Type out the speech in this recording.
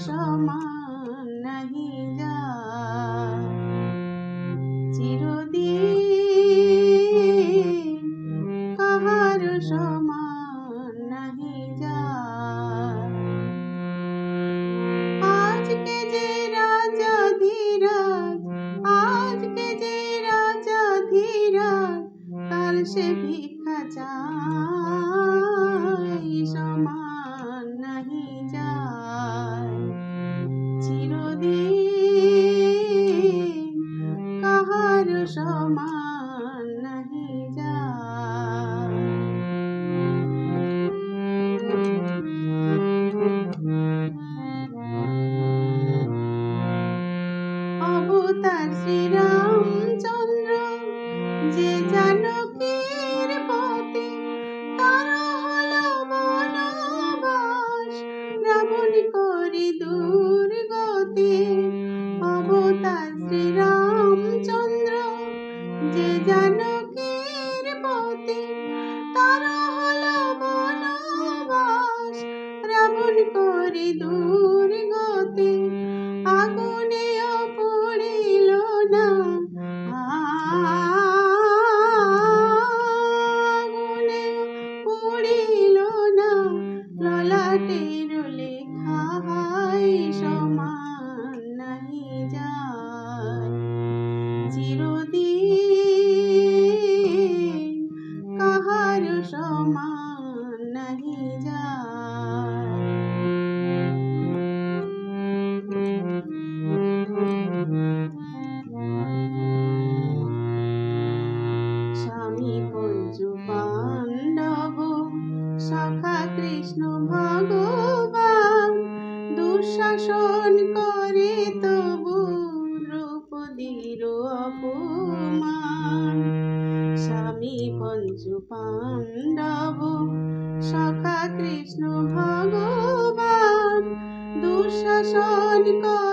সমান নাহি যায়। চিরদিন কাহার সমান নাহি যায়। আজকে যে রাজা ধীরাজ, আজকে যে রাজা ধীরাজ, কাল সে ভিক্ষা চায়, সমান নাহি যায়। চিরদিন কাহার সমান নাহি যায়। অবতার শ্রীরামচন্দ্র যে জানকীর পতি, তার হলো বনবাস, রাবণ করি দুর্গতি। অবতার শ্রীরামচন্দ্র যে জানকীর পতি, তার হলো বনবাস, রাবণ করি দুর্গতি। আগুনেও পুড়িল না, আগুনেও পুড়িল না, ললাটের লেখাই, সমান নাহি যায়। চিরদিন কাহার সমান নাহি যায়। স্বামী পঞ্চু পাণ্ডব, সখা কৃষ্ণ ভগবান, দুঃশাসন করে তবু দ্রৌপদীর অপমান। স্বামী পঞ্চু পাণ্ডব, সখা কৃষ্ণ ভগবান, দুঃশাসন করে